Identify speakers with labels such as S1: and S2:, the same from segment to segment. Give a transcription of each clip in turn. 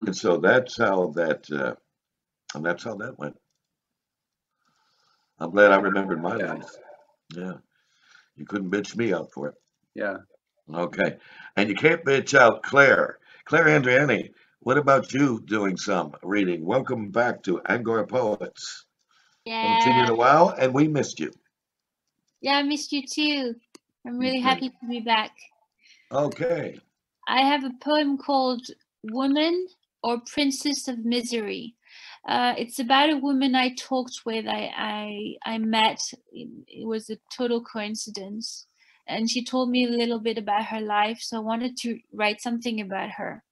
S1: And so that's how that went. I'm glad I remembered my
S2: Yeah.
S1: lines. Yeah, you couldn't bitch me out for it.
S2: Yeah.
S1: Okay, and you can't bitch out Claire. Claire Andreani, what about you doing some reading? Welcome back to Angora Poets. Haven't seen you
S3: Yeah,
S1: in a while, and we missed you.
S3: yeah, I missed you too. I'm really
S1: Okay.
S3: happy to be back.
S1: Okay.
S3: I have a poem called Woman or Princess of Misery. It's about a woman I talked with. I met. It was a total coincidence, and she told me a little bit about her life. So I wanted to write something about her.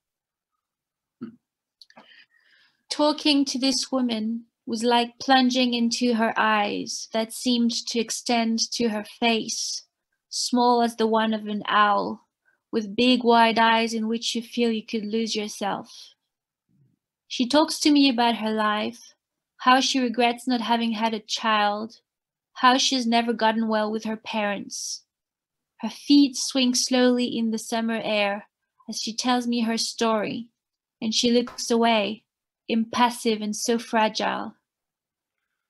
S3: Talking to this woman was like plunging into her eyes that seemed to extend to her face, small as the one of an owl, with big wide eyes in which you feel you could lose yourself. She talks to me about her life, how she regrets not having had a child, how she has never gotten well with her parents. Her feet swing slowly in the summer air as she tells me her story, and she looks away, impassive and so fragile.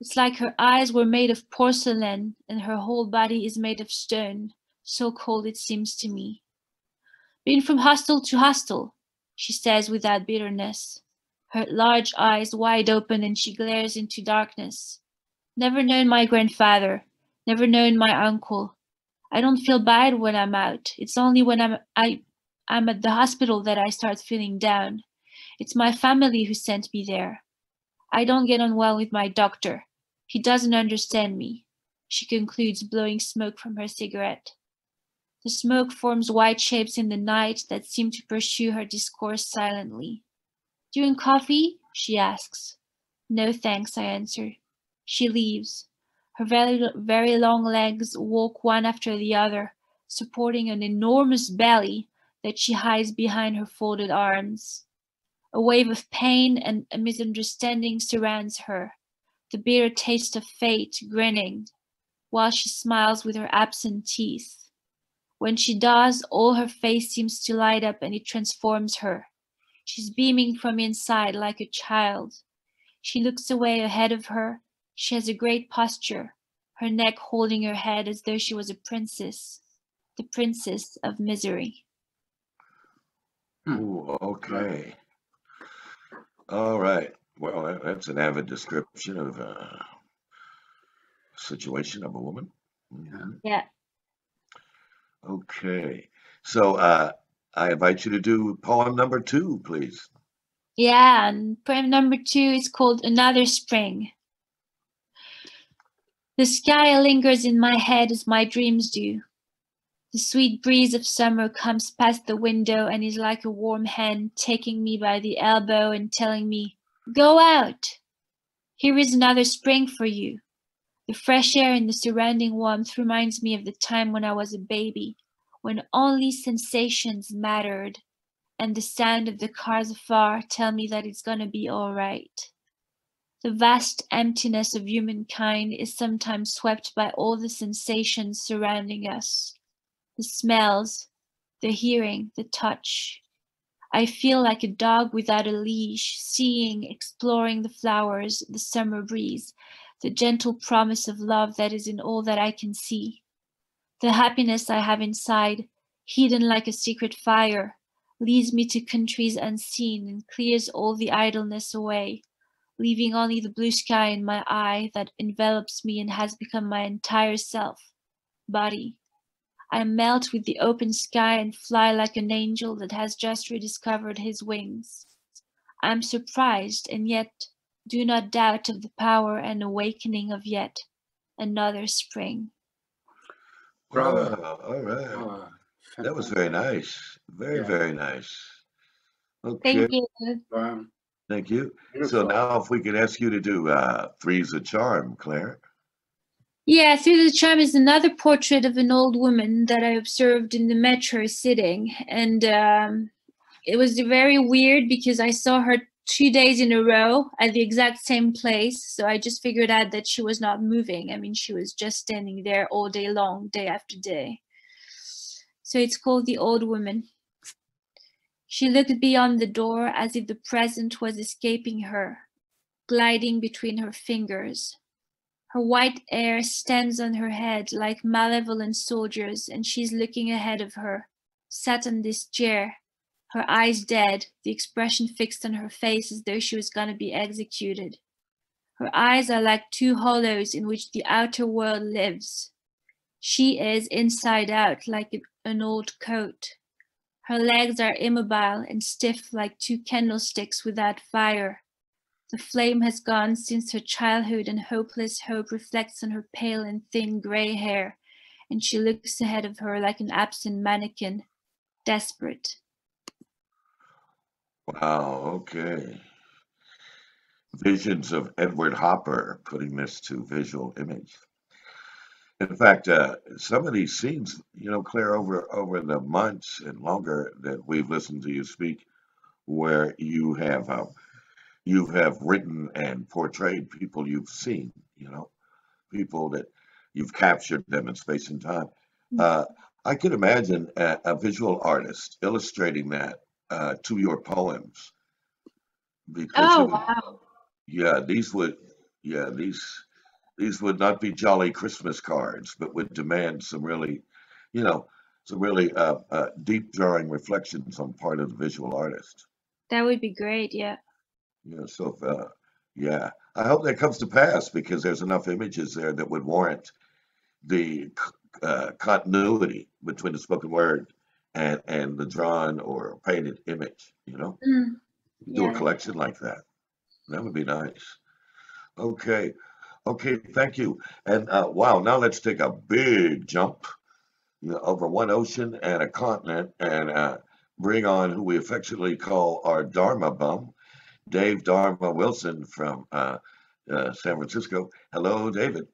S3: It's like her eyes were made of porcelain and her whole body is made of stone, so cold it seems to me. Been from hostel to hostel, she says without bitterness, her large eyes wide open and she glares into darkness. Never known my grandfather, never known my uncle. I don't feel bad when I'm out. It's only when I'm at the hospital that I start feeling down. It's my family who sent me there. I don't get on well with my doctor. He doesn't understand me, she concludes, blowing smoke from her cigarette. The smoke forms white shapes in the night that seem to pursue her discourse silently. Do you want coffee? She asks. No thanks, I answer. She leaves. Her very long legs walk one after the other, supporting an enormous belly that she hides behind her folded arms. A wave of pain and a misunderstanding surrounds her, the bitter taste of fate grinning, while she smiles with her absent teeth. When she does, all her face seems to light up and it transforms her. She's beaming from inside like a child. She looks away ahead of her. She has a great posture, her neck holding her head as though she was a princess, the princess of misery.
S1: Ooh, okay. All right. Well, that's an avid description of a situation of a woman. Mhm.
S3: Yeah.
S1: Okay. So I invite you to do poem number 2, please.
S3: Yeah, and poem number 2 is called Another Spring. The sky lingers in my head as my dreams do. The sweet breeze of summer comes past the window and is like a warm hand taking me by the elbow and telling me, "Go out! Here is another spring for you." The fresh air and the surrounding warmth reminds me of the time when I was a baby, when only sensations mattered, and the sound of the cars afar tell me that it's gonna be all right. The vast emptiness of humankind is sometimes swept by all the sensations surrounding us. The smells, the hearing, the touch. I feel like a dog without a leash, seeing, exploring the flowers, the summer breeze, the gentle promise of love that is in all that I can see. The happiness I have inside, hidden like a secret fire, leads me to countries unseen and clears all the idleness away, leaving only the blue sky in my eye that envelops me and has become my entire self, body. I melt with the open sky and fly like an angel that has just rediscovered his wings. I am surprised and yet do not doubt of the power and awakening of yet another spring.
S2: Bravo.
S1: All right.
S2: Oh,
S1: That was very
S2: fantastic.
S1: nice. Very,
S2: Yeah.
S1: very nice. Okay.
S3: Thank you.
S2: Wow.
S1: Thank you. So
S2: Beautiful.
S1: now if we could ask you to do Three's a Charm, Claire.
S3: Yeah, Through the Charm is another portrait of an old woman that I observed in the metro sitting. And it was very weird because I saw her 2 days in a row at the exact same place. So I just figured out that she was not moving. I mean, she was just standing there all day long, day after day. So it's called The Old Woman. She looked beyond the door as if the present was escaping her, gliding between her fingers. Her white hair stands on her head like malevolent soldiers, and she's looking ahead of her, sat on this chair, her eyes dead, the expression fixed on her face as though she was going to be executed. Her eyes are like two hollows in which the outer world lives. She is inside out like an old coat. Her legs are immobile and stiff like two candlesticks without fire. The flame has gone since her childhood, and hopeless hope reflects on her pale and thin grey hair, and she looks ahead of her like an absent mannequin, desperate.
S1: Wow, okay. Visions of Edward Hopper putting this to visual image. In fact, some of these scenes, Claire, over the months and longer that we've listened to you speak, where you have written and portrayed people you've seen, people that you've captured them in space and time. Uh, I could imagine a visual artist illustrating that to your poems because it
S3: Oh,
S1: would,
S3: wow.
S1: yeah, yeah, these would not be jolly Christmas cards, but would demand you know, some really deep drawing reflections on part of the visual artist.
S3: That would be great, yeah.
S1: So yeah, I hope that comes to pass because there's enough images there that would warrant the continuity between the spoken word and the drawn or painted image.
S3: Mm,
S1: Do a
S3: yeah.
S1: collection like that. That would be nice. Okay. Okay, thank you. And wow, now let's take a big jump, over one ocean and a continent and bring on who we affectionately call our Dharma bum, Dave Dharma Wilson from San Francisco. Hello, David.